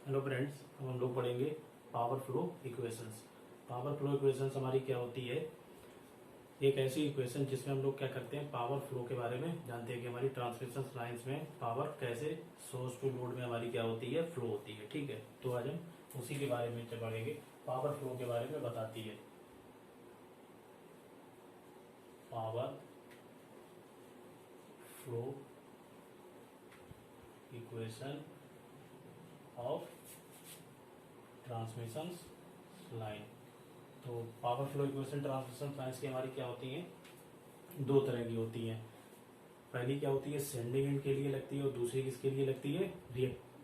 Hello friends, अब हम लोग पढ़ेंगे power flow equations. Power flow equations हमारी क्या होती है? एक ऐसी इक्वेशन जिसमें हम लोग क्या करते हैं, पावर फ्लो के बारे में जानते हैं कि हमारी ट्रांसमिशन लाइंस में पावर कैसे सोर्स टू लोड में हमारी क्या होती है, फ्लो होती है। ठीक है, तो आज हम उसी के बारे में पढ़ेंगे। पावर फ्लो के बारे में बताती है power flow equation of transmission line. तो power flow equation transmission lines की हमारी क्या होती हैं, दो तरह की होती हैं। पहली क्या होती है, सेंडिंग एंड के लिए लगती है, और दूसरी किसके लिए लगती है,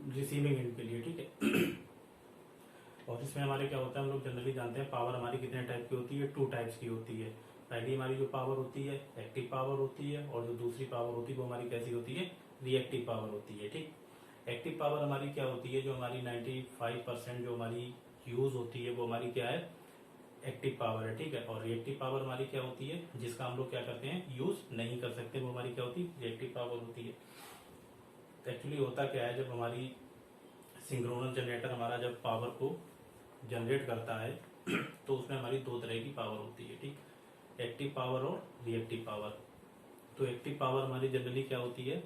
रिसीविंग एंड के लिए। ठीक है। और इसमें हमारे क्या होता है, हम लोग जनरली जानते हैं पावर हमारी कितने टाइप की होती है, टू टाइप्स की होती है। पहली हमारी जो पावर होती है एक्टिव पावर होती है, और जो दूसरी पावर होती है वो हमारी कैसी होती है, रिएक्टिव पावर होती है। ठीक। एक्टिव पावर हमारी क्या होती है, जो हमारी 95% जो हमारी यूज होती है वो हमारी क्या है, एक्टिव पावर है। ठीक है। और रिएक्टिव पावर हमारी क्या होती है, जिसका हम लोग क्या करते हैं, यूज नहीं कर सकते, वो हमारी क्या होती है, रिएक्टिव पावर होती है। तो एक्चुअली होता क्या है, जब हमारी सिंक्रोनस जनरेटर हमारा जब पावर को जनरेट करता है तो उसमें हमारी दो तरह की पावर होती है। ठीक। एक्टिव पावर और रिएक्टिव पावर। तो एक्टिव पावर हमारी जनरली क्या होती है,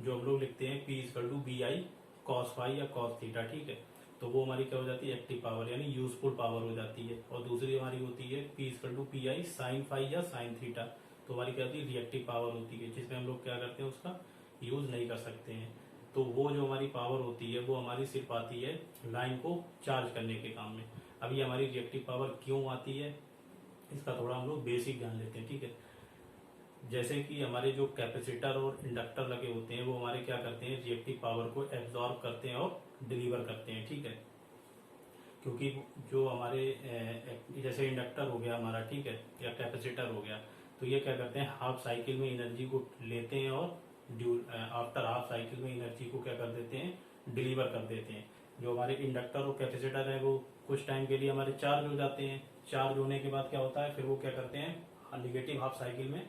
जो हम लोग लिखते हैं P equal to V I cos phi या कॉस थीटा। ठीक है। तो वो हमारी क्या हो जाती है, एक्टिव पावर यानी यूजफुल पावर हो जाती है। और दूसरी हमारी होती है P equal to P I sine phi या साइन थीटा। तो हमारी क्या होती है, रिएक्टिव पावर होती है, जिसमें हम लोग क्या करते हैं, उसका यूज नहीं कर सकते हैं। तो वो जो हमारी पावर होती है वो हमारी सिर्फ आती है लाइन को चार्ज करने के काम में। अब ये हमारी रिएक्टिव पावर क्यों आती है, इसका थोड़ा हम लोग बेसिक जान लेते हैं। ठीक है। जैसे कि हमारे जो कैपेसिटर और इंडक्टर लगे होते हैं वो हमारे क्या करते हैं, रिएक्टिव पावर को एब्जॉर्ब करते हैं और डिलीवर करते हैं। ठीक है। क्योंकि जो हमारे जैसे इंडक्टर हो गया हमारा, ठीक है, या कैपेसिटर हो गया, तो ये क्या करते हैं, हाफ साइकिल में एनर्जी को लेते हैं और आफ्टर हाफ साइकिल में एनर्जी को क्या कर देते हैं, डिलीवर कर देते हैं। जो हमारे इंडक्टर और कैपेसिटर है वो कुछ टाइम के लिए हमारे चार्ज हो जाते हैं। चार्ज होने के बाद क्या होता है, फिर वो क्या करते हैं, निगेटिव हाफ साइकिल में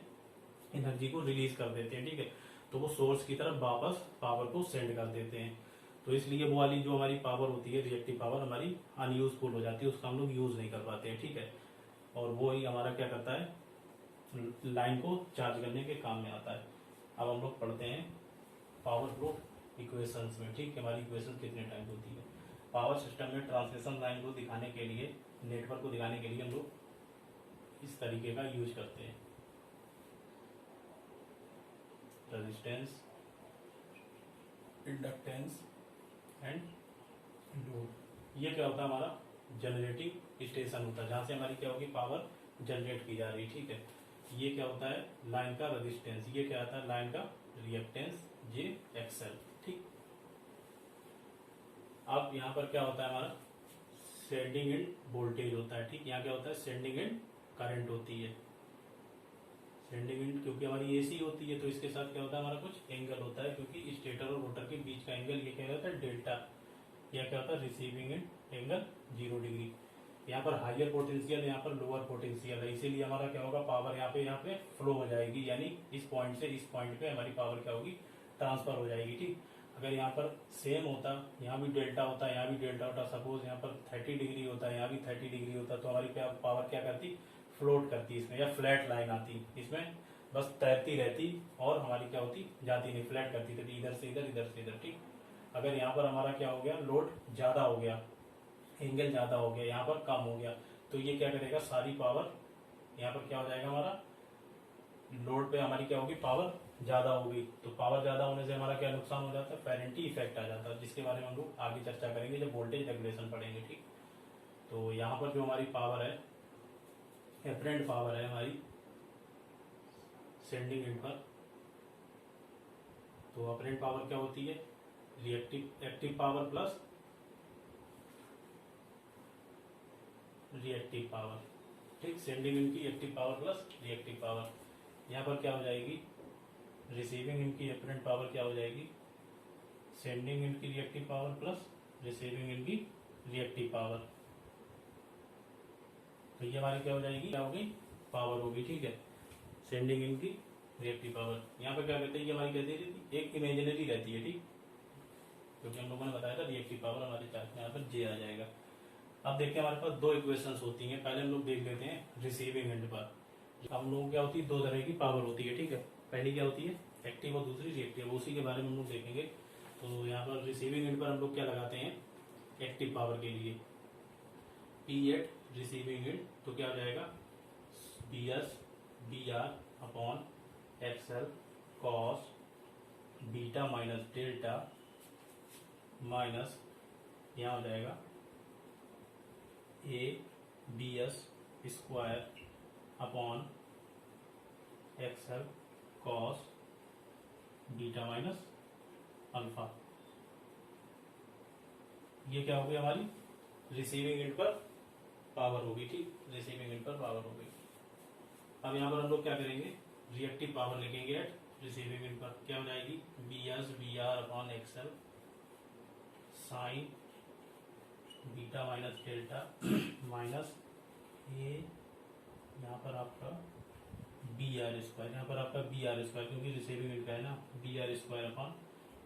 एनर्जी को रिलीज कर देते हैं। ठीक है। तो वो सोर्स की तरफ वापस पावर को सेंड कर देते हैं। तो इसलिए वो वाली जो हमारी पावर होती है, रिएक्टिव पावर, हमारी अनयूजफुल हो जाती है, उसका हम लोग यूज नहीं कर पाते हैं। ठीक है। और वो ही हमारा क्या करता है, लाइन को चार्ज करने के काम में आता है। अब हम लोग पढ़ते हैं पावर फ्लो इक्वेशंस में। ठीक है। हमारी इक्वेशन कितने टाइप होती है पावर सिस्टम में, ट्रांसमिशन लाइन को दिखाने के लिए, नेटवर्क को दिखाने के लिए हम लोग इस तरीके का यूज करते हैं, रेजिस्टेंस, इंडक्टेंस एंड लोड। ये क्या होता है, हमारा जनरेटिंग स्टेशन होता है, जहां से हमारी क्या होगी, पावर जनरेट की जा रही है। ठीक है। ये क्या होता है, लाइन का रेजिस्टेंस, ये क्या आता है, लाइन का रिएक्टेंस, जे एक्सएल। ठीक। अब यहाँ पर क्या होता है, हमारा सेंडिंग एंड वोल्टेज होता है। ठीक। यहाँ क्या होता है, सेंडिंग एंड करंट होती है। सेंडिंग एंड क्योंकि हमारी एसी होती है, तो इसके साथ क्या होता है, हमारा कुछ एंगल होता है, क्योंकि स्टेटर और रोटर के बीच का एंगल ये क्या होता है, डेल्टा। या क्या होता है, रिसीविंग एंड एंगल 0 डिग्री। यहाँ पर हाइयर पोटेंशियल, यहाँ पर लोअर पोटेंशियल है, इसीलिए हमारा क्या होगा, पावर यहाँ पे फ्लो हो जाएगी, यानी इस पॉइंट से इस पॉइंट पे हमारी पावर क्या होगी, ट्रांसफर हो जाएगी। ठीक। अगर यहाँ पर सेम होता, यहाँ भी डेल्टा होता, यहाँ भी डेल्टा होता, सपोज यहाँ पर 30 डिग्री होता है, यहाँ भी 30 डिग्री होता, तो हमारी क्या पावर क्या करती, फ्लोट करती इसमें, या फ्लैट लाइन आती इसमें, बस तैरती रहती, और हमारी क्या होती, जाती नहीं, फ्लैट करती रहती, इधर से इधर, इधर से इधर। ठीक। अगर यहाँ पर हमारा क्या हो गया, लोड ज्यादा हो गया, एंगल ज्यादा हो गया, यहाँ पर कम हो गया, तो ये क्या करेगा, सारी पावर यहाँ पर क्या हो जाएगा, हमारा लोड पे हमारी क्या होगी, पावर ज्यादा होगी। तो पावर ज्यादा होने से हमारा क्या नुकसान हो जाता है, पेरेंटी इफेक्ट आ जाता है, जिसके बारे में हम लोग आगे चर्चा करेंगे जब वोल्टेज रेगुलेशन पढ़ेंगे। ठीक। तो यहाँ पर जो हमारी पावर है, एपरेंट पावर है हमारी सेंडिंग एंड पर, तो अपरेंट पावर क्या होती है, reactive active power plus reactive power. ठीक। सेंडिंग एंड की active power plus reactive power. यहाँ पर क्या हो जाएगी, रिसीविंग एंड की अपरेंट पावर क्या हो जाएगी, सेंडिंग एंड की reactive power plus receiving end की रिएक्टिव पावर। तो ये हमारी क्या हो जाएगी, क्या होगी, पावर होगी। ठीक है। सेंडिंग एंड की रिएक्टिव पावर। यहाँ पर क्या कहते हैं, ये हमारी कैसी रहती है, एक इमेजिनरी रहती है। ठीक। क्योंकि हम लोगों ने बताया था रिएक्टिव पावर हमारे चार्ट में यहाँ पर जे आ जाएगा। अब देखते हैं हमारे पास दो इक्वेशंस होती हैं। पहले हम लोग देख लेते हैं रिसीविंग एंड पर। हम लोगों को क्या होती है, दो तरह की पावर होती है, ठीक है। पहली क्या होती है एक्टिव और दूसरी रिएक्टिव, उसी के बारे में हम लोग देखेंगे। तो यहाँ पर रिसीविंग एंड पर हम लोग क्या लगाते हैं एक्टिव पावर के लिए पी एट रिसीविंग एंड, तो क्या हो जाएगा V S B R upon XL cos beta minus delta minus यहाँ हो जाएगा A V S square upon XL cos beta minus alpha. ये क्या हो गई हमारी रिसीविंग एंड पर पावर होगी, ठीक, रिसीविंग एंड पर पावर होगी। अब यहाँ पर हम लोग क्या करेंगे रिएक्टिव पावर लिखेंगे एट रिसीविंग एंड पर। क्या हो जाएगी B S B R upon XL sine beta minus delta minus A यहाँ पर आपका बी आर स्क्वायर, यहाँ पर आपका बी आर स्क्वायर क्योंकि रिसीविंग एंड का है ना, B R square upon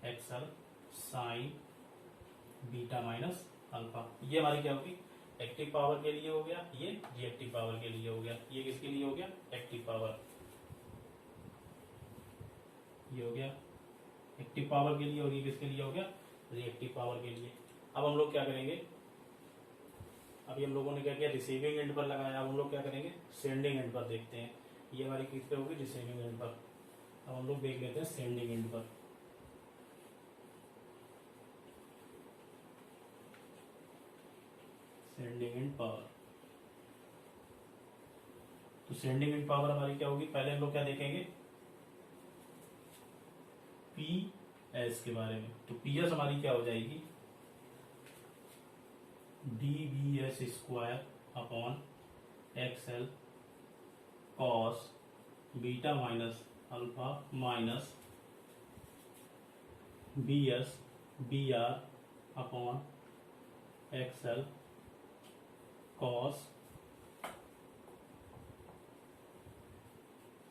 XL sine beta minus alpha. ये हमारी क्या होगी एक्टिव पावर के लिए हो गया, ये रिएक्टिव पावर के लिए हो गया। ये किसके लिए हो गया एक्टिव पावर, ये हो गया एक्टिव पावर के लिए, और ये किसके लिए हो गया रिएक्टिव पावर के लिए। अब हम लोग क्या करेंगे, अभी हम लोगों ने क्या किया रिसीविंग एंड पर लगाया, अब हम लोग क्या करेंगे सेंडिंग एंड पर देखते हैं। ये हमारी किस पे होगी रिसीविंग एंड पर। अब हम लोग देख लेते हैं सेंडिंग एंड पर। सेंडिंग एंड पावर, तो सेंडिंग एंड पावर हमारी क्या होगी, पहले हम लोग क्या देखेंगे पी एस के बारे में। तो पी एस हमारी क्या हो जाएगी D V S square upon XL cos beta minus alpha minus V S B R upon XL cos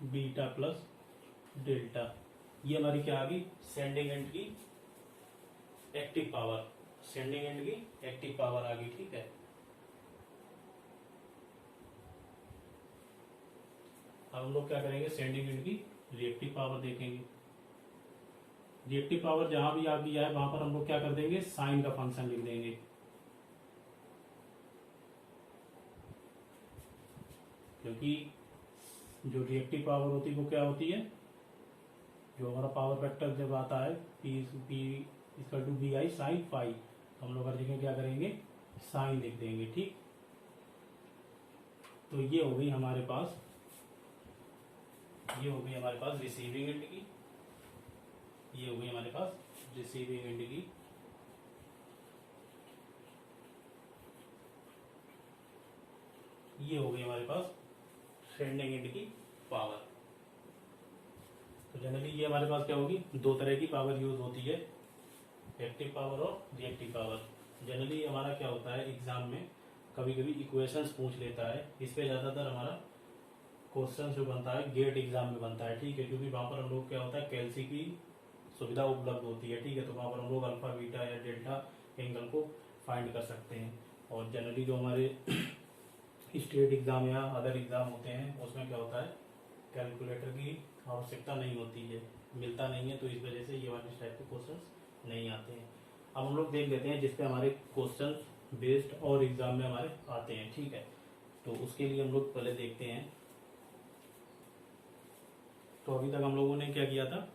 beta plus delta. ये हमारी क्या आ गई सेंडिंग एंड की एक्टिव पावर, सेंडिंग एंड की एक्टिव पावर आ गई, ठीक है। अब हम लोग क्या करेंगे सेंडिंग एंड की रिएक्टिव पावर देखेंगे। रिएक्टिव पावर जहां भी आ गई है वहां पर हम लोग क्या कर देंगे साइन का फंक्शन लिख देंगे, क्योंकि जो रिएक्टिव पावर होती है वो क्या होती है, जो हमारा पावर फैक्टर जब आता है P equal to V I sine phi, तो हम लोग हर जगह क्या करेंगे साइन लिख देंगे, ठीक। तो ये हो गई हमारे पास, ये हो गई हमारे पास रिसीविंग एंड की, ये हो गई हमारे पास रिसीविंग एंड की। ये हो गई हमारे पास सेंडिंग एंड की पावर। तो जनरली ये हमारे पास क्या होगी दो तरह की पावर यूज होती है, एक्टिव पावर और रिएक्टिव पावर। जनरली हमारा क्या होता है एग्जाम में कभी कभी इक्वेशंस पूछ लेता है, इस पे ज्यादातर हमारा क्वेश्चन जो बनता है गेट एग्जाम में बनता है, ठीक है, क्योंकि वहां पर हम लोग क्या होता है कैल्सी की सुविधा उपलब्ध होती है, ठीक है। तो वहां पर हम लोग अल्फा बीटा या डेल्टा एंगल को फाइंड कर सकते हैं। और जनरली जो हमारे स्टेट एग्जाम या अदर एग्जाम होते हैं उसमें क्या होता है कैलकुलेटर की आवश्यकता नहीं होती है, मिलता नहीं है, तो इस वजह से ये वाले इस टाइप के क्वेश्चन नहीं आते हैं। अब हम लोग देख लेते हैं जिसपे हमारे क्वेश्चन बेस्ड और एग्जाम में हमारे आते हैं, ठीक है। तो उसके लिए हम लोग पहले देखते हैं। तो अभी तक हम लोगों ने क्या किया था,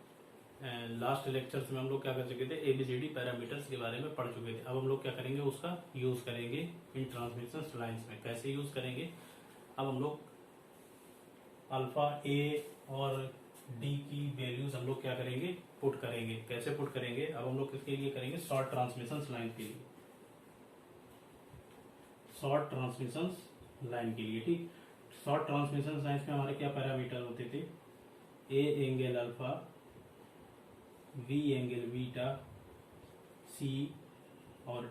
लास्ट लेक्चर्स में हम लोग क्या कर चुके थे एबीसीडी पैरामीटर्स के बारे में पढ़ चुके थे। अब हम लोग क्या करेंगे उसका यूज करेंगे इन ट्रांसमिशन लाइंस में। कैसे यूज करेंगे, अब हम लोग अल्फा ए और डी की वैल्यूज हम लोग क्या करेंगे पुट करेंगे। कैसे पुट करेंगे, अब हम लोग किसके लिए करेंगे शॉर्ट ट्रांसमिशन लाइन के लिए, शॉर्ट ट्रांसमिशन लाइन के लिए, ठीक। शॉर्ट ट्रांसमिशन लाइन में हमारे क्या पैरामीटर होते थे, A angle alpha, B angle beta, C और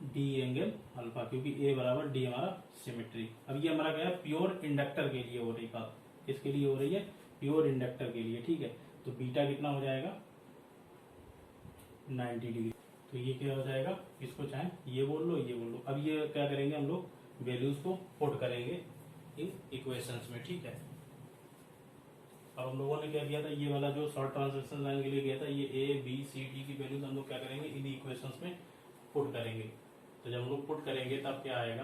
डी एंगल अल्फा, क्योंकि ए बराबर डी हमारा सिमेट्री। अब ये हमारा क्या है प्योर इंडक्टर के लिए हो रही बात, किसके लिए हो रही है प्योर इंडक्टर के लिए, ठीक है। तो बीटा कितना हो जाएगा 90 डिग्री, तो ये क्या हो जाएगा, इसको चाहे ये बोल लो ये बोल लो। अब ये क्या करेंगे हम लोग, वैल्यूज को पुट करेंगे इन इक्वेशंस में, ठीक है। अब हम लोगों ने क्या किया था, ये वाला जो शॉर्ट ट्रांसलेशन लाइन के लिए किया था, ये ए बी सी डी की वैल्यूज हम लोग क्या करेंगे, इन इक्वेशंस में पुट करेंगे। तो जब हम लोग पुट करेंगे तब क्या आएगा,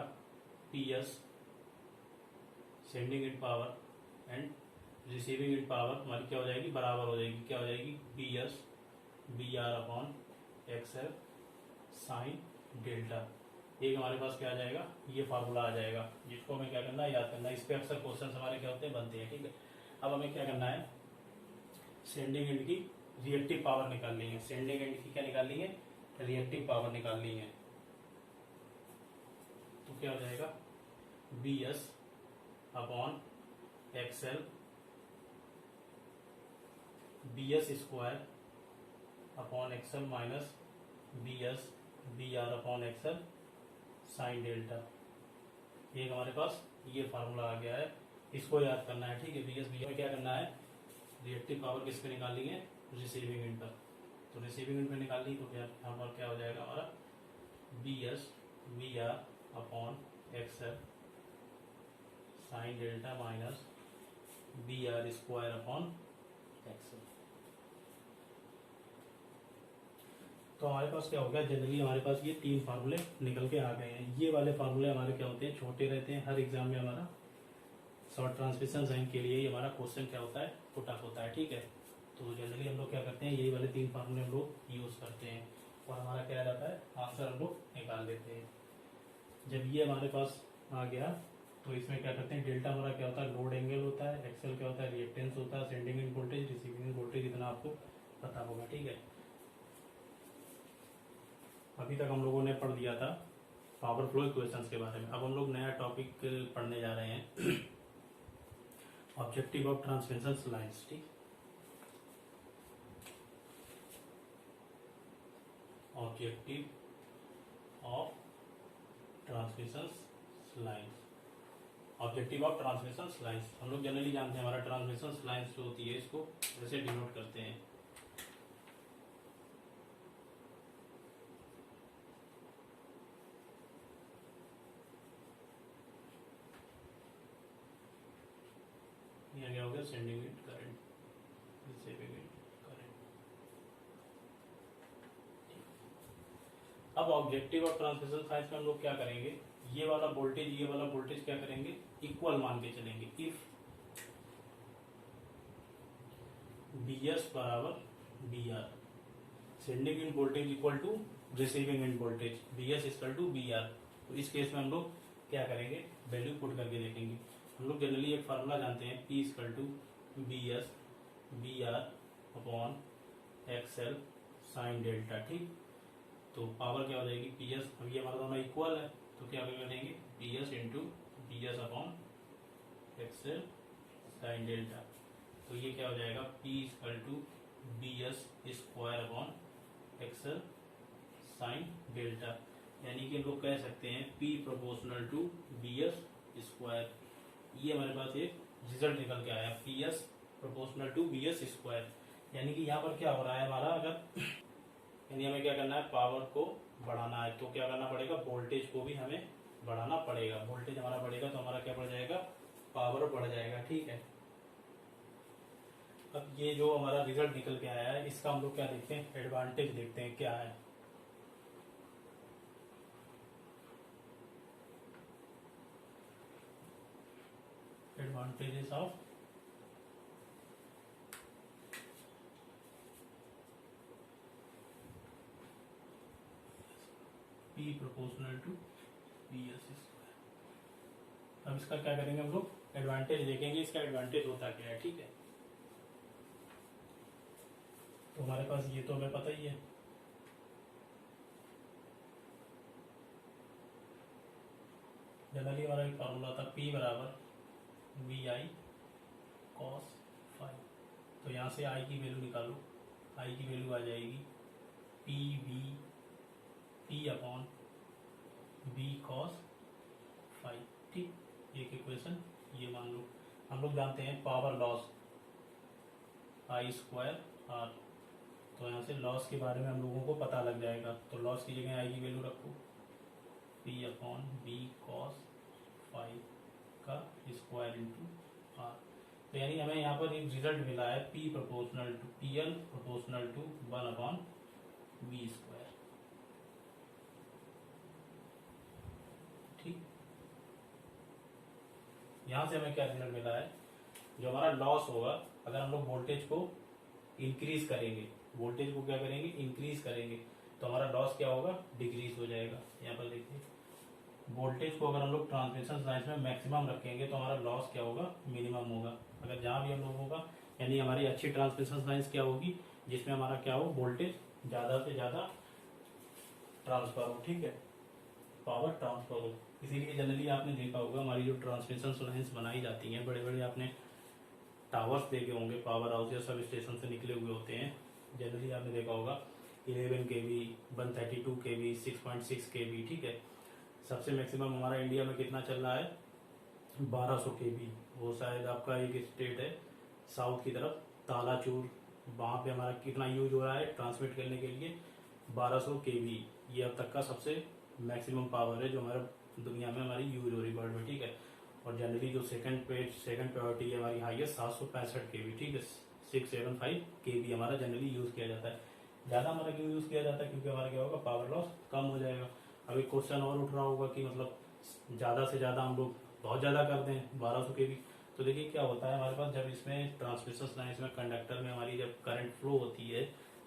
P S sending end power and receiving end power हमारी क्या हो जाएगी, बराबर हो जाएगी, क्या हो जाएगी, P S B R upon XL sine delta. एक हमारे पास क्या आ जाएगा, ये फार्मूला आ जाएगा, जिसको हमें क्या करना है, याद करना है। इस पे अक्सर क्वेश्चन हमारे क्या होते हैं, बनते हैं, ठीक है। अब हमें क्या करना है, सेंडिंग एंड की रिएक्टिव पावर निकालनी है। सेंडिंग एंड की क्या निकालनी है, रिएक्टिव पावर निकालनी है। तो क्या हो जाएगा, V S upon XL V S square upon XL minus V S B R upon XL sine delta. एक हमारे पास ये फार्मूला आ गया है, इसको याद करना है, ठीक है। बी एस बी में क्या करना है, रिएक्टिव पावर किस पे निकालनी है, रिसीविंग एंड पर। तो रिसीविंग एंड पे निकालनी, तो यहाँ पर क्या हो जाएगा हमारा, V S B R upon XL sine delta minus V R square upon XL. तो हमारे पास क्या हो गया, जनरली हमारे पास ये तीन फार्मूले निकल के आ गए हैं। ये वाले फार्मूले हमारे क्या होते हैं, छोटे रहते हैं। हर एग्जाम में हमारा शॉर्ट ट्रांसमिशन लाइन के लिए हमारा क्वेश्चन क्या होता है, पुट अप होता है, ठीक है। तो जनरली हम लोग क्या करते हैं, यही वाले तीन फार्मूले हम लोग यूज करते हैं और हमारा क्या रहता है, आंसर हम लोग निकाल लेते हैं। जब ये हमारे पास आ गया तो इसमें क्या करते हैं, डेल्टा हमारा क्या होता है, लोड एंगल होता है, एक्सेल क्या होता है, रिएक्टेंस होता है, sending in voltage receiving in voltage, इतना आपको पता होगा, ठीक है। अभी तक हम लोगों ने पढ़ दिया था पावर फ्लो इक्वेशंस के बारे में। अब हम लोग नया टॉपिक पढ़ने जा रहे हैं, ऑब्जेक्टिव ऑफ ट्रांसमिशन लाइंस, ठीक। Objective of transmission lines, objective of transmission lines हम लोग जनरली जानते हैं, हमारा ट्रांसमिशन लाइंस जो होती है इसको ऐसे डिनोट करते हैं। यहाँ क्या हो गया, sending end current, receiving end current. अब ऑब्जेक्टिव ऑफ ट्रांसमिशन लाइंस में हम लोग क्या करेंगे, ये वाला वोल्टेज क्या करेंगे, इक्वल मान के चलेंगे। इफ बी एस बराबर V R, sending in voltage equal to receiving in voltage, V S equal to V R. तो इस केस में हम लोग क्या करेंगे, वैल्यू पुट करके देखेंगे। हम लोग जनरली एक फार्मूला जानते हैं, P equal to V S B R upon XL sine delta, ठीक। तो पावर क्या हो जाएगी, पी एस, अब ये हमारा दोनों इक्वल है तो क्या करेंगे, P S into V S upon XL sine delta. तो ये क्या हो जाएगा, P equal to V S square upon XL sine delta. यानी कि हम लोग कह सकते हैं P proportional to V S square. ये हमारे पास एक रिजल्ट निकल के आया, P S proportional to V S square. यानी कि यहाँ पर क्या हो रहा है हमारा, अगर यानी हमें क्या करना है, पावर को बढ़ाना है तो क्या करना पड़ेगा, वोल्टेज को भी हमें बढ़ाना पड़ेगा। वोल्टेज हमारा बढ़ेगा तो हमारा क्या बढ़ जाएगा, पावर बढ़ जाएगा, ठीक है। अब ये जो हमारा रिजल्ट निकल के आया है, इसका हम लोग क्या देखते हैं, एडवांटेज देखते हैं क्या है। Advantages of P proportional to V S square. अब इसका क्या करेंगे हम लोग, एडवांटेज देखेंगे, इसका एडवांटेज होता क्या है, ठीक है। तो हमारे पास ये तो हमें पता ही है, जनरली हमारा एक फॉर्मूला था, P बराबर वी आई कॉस फाइव। तो यहाँ से I की वैल्यू निकालो, I की वैल्यू आ जाएगी P V P upon V cos phi, ठीक। एक इक्वेशन ये मान लो। हम लोग जानते हैं power loss I square R, तो यहाँ से लॉस के बारे में हम लोगों को पता लग जाएगा। तो लॉस की जगह आएगी वैल्यू रखो P/B cos फाइव का स्क्वायर इंटू आर। तो यानी हमें यहाँ पर एक रिजल्ट मिला है P proportional to PL proportional to 1/B square. ठीक, यहाँ से हमें क्या रिजल्ट मिला है, जो हमारा लॉस होगा अगर हम लोग वोल्टेज को इंक्रीज करेंगे, वोल्टेज को क्या करेंगे, इंक्रीज करेंगे, तो हमारा लॉस क्या होगा, डिक्रीज हो जाएगा। यहाँ पर देखिए वोल्टेज को अगर हम लोग ट्रांसमिशन लाइन में मैक्सिमम रखेंगे तो हमारा लॉस क्या होगा, मिनिमम होगा। अगर जहाँ भी हम लोगों का यानी हमारी अच्छी ट्रांसमिशन लाइन्स क्या होगी, जिसमें हमारा क्या हो, वोल्टेज ज्यादा से ज्यादा ट्रांसफर हो, ठीक है, पावर ट्रांसफर हो। इसीलिए जनरली आपने देखा होगा हमारी जो ट्रांसमिशन लाइन्स बनाई जाती हैं, बड़े बड़े आपने टावर्स देखे होंगे, पावर हाउस या सब स्टेशन से निकले हुए होते हैं। जनरली आपने देखा होगा 11 kV, 132 kV, 6.6 kV, ठीक है। सबसे मैक्सिमम हमारा इंडिया में कितना चल रहा है, 1200 kV। वो शायद आपका एक स्टेट है साउथ की तरफ, तालाचूर, वहाँ पे हमारा कितना यूज हो रहा है ट्रांसमिट करने के लिए, 1200 kV। ये अब तक का सबसे मैक्सिमम पावर है जो हमारा दुनिया में हमारी यूज हो रही वर्ल्ड में, ठीक है। और जनरली जो सेकंड प्रायोरिटी है हमारी हाई है 765 kV, ठीक है। 675 kV हमारा जनरली यूज किया जाता है। ज्यादा हमारा क्यों यूज किया जाता है, क्योंकि हमारा क्या होगा, पावर लॉस कम हो जाएगा। अभी क्वेश्चन और उठ रहा होगा कि मतलब ज्यादा से ज्यादा हम लोग बहुत ज्यादा कर दें 1200 kV, तो देखिए क्या होता है हमारे पास, जब इसमें ट्रांसमिशन लाइन में कंडक्टर में हमारी जब करंट फ्लो होती है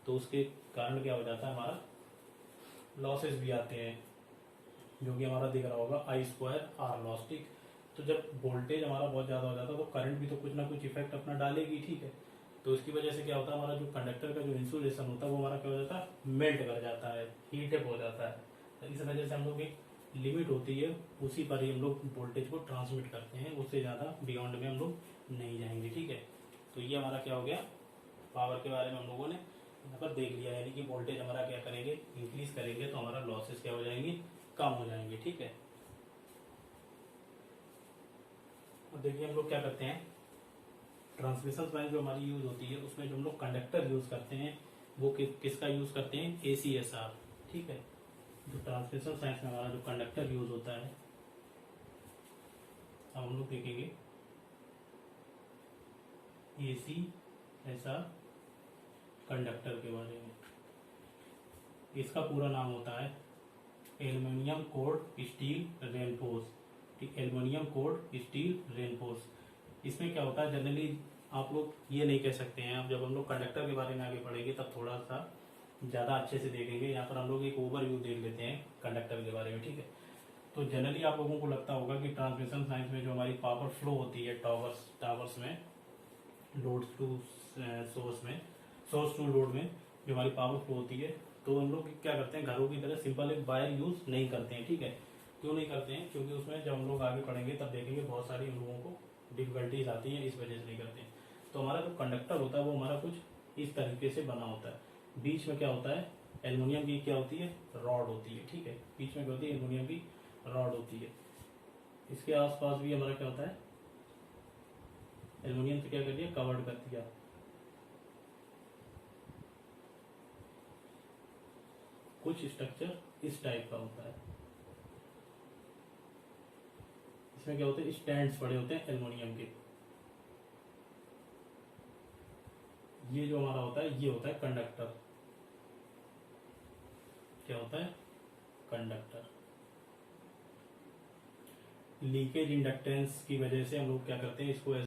तो उसके कारण क्या हो जाता है, हमारा लॉसेस भी आते हैं, जो कि हमारा दिख रहा होगा I²R लॉस, ठीक। तो जब वोल्टेज हमारा बहुत ज्यादा हो जाता है तो करंट भी तो कुछ ना कुछ इफेक्ट अपना डालेगी, ठीक है। तो इसकी वजह से क्या होता है, हमारा जो कंडक्टर का जो इंसुलेशन होता है वो हमारा क्या हो जाता है, मेल्ट कर जाता है, हीट अप हो जाता है। तो इस वजह से हम लोग एक लिमिट होती है, उसी पर ही हम लोग वोल्टेज को ट्रांसमिट करते हैं, उससे ज्यादा बियॉन्ड में हम लोग नहीं जाएंगे, ठीक है। तो ये हमारा क्या हो गया, पावर के बारे में हम लोगों ने यहाँ पर देख लिया, यानी कि वोल्टेज हमारा क्या करेंगे, इंक्रीज करेंगे तो हमारा लॉसेस क्या हो जाएंगे, कम हो जाएंगे, ठीक है। अब देखिए हम लोग क्या करते हैं, ट्रांसमिशन लाइन जो हमारी यूज होती है उसमें जो हम लोग कंडक्टर यूज करते हैं वो किसका यूज करते हैं, ACSR, ठीक है। जो ट्रांसमिशन साइंस में हमारा जो कंडक्टर यूज होता है, अब हम लोग देखेंगे ACSR कंडक्टर के बारे में। इसका पूरा नाम होता है एल्युमिनियम कोर्ड स्टील रेनफोर्स, ठीक, एल्युमिनियम कोर्ड स्टील रेनफोर्स। इसमें क्या होता है, जनरली आप लोग ये नहीं कह सकते हैं, अब जब हम लोग कंडक्टर के बारे में आगे पढ़ेंगे तब थोड़ा सा ज्यादा अच्छे से देखेंगे। यहाँ पर हम लोग एक ओवरव्यू देख लेते हैं कंडक्टर के बारे में, ठीक है। तो जनरली आप लोगों को लगता होगा कि ट्रांसमिशन लाइन में जो हमारी पावर फ्लो होती है टावर्स में, लोड टू सोर्स में, सोर्स टू लोड में जो हमारी पावर फ्लो होती है, तो हम लोग क्या करते हैं, घरों की तरह सिंपल एक वायर यूज नहीं करते हैं, ठीक है। क्यों नहीं करते हैं, क्योंकि उसमें जब हम लोग आगे पढ़ेंगे तब देखेंगे बहुत सारी हम लोगों को डिफिकल्टीज आती हैं, इस वजह से नहीं करते हैं। तो हमारा जो कंडक्टर होता है वो हमारा कुछ इस तरीके से बना होता है। बीच में क्या होता है, एल्युमिनियम की क्या होती है, रॉड होती है, ठीक है। बीच में क्या होती है, एल्युमिनियम की रॉड होती है। इसके आसपास भी हमारा क्या होता है, एल्युमिनियम से क्या कर दिया, कवर्ड कर दिया। कुछ स्ट्रक्चर इस टाइप का होता है। इसमें क्या होते हैं, स्टैंड्स पड़े होते हैं एल्युमिनियम के। ये जो हमारा होता है ये होता है कंडक्टर। क्या होता है, कंडक्टर। लीकेज इंडक्टेंस की वजह से हम लोग क्या करते हैं, इसको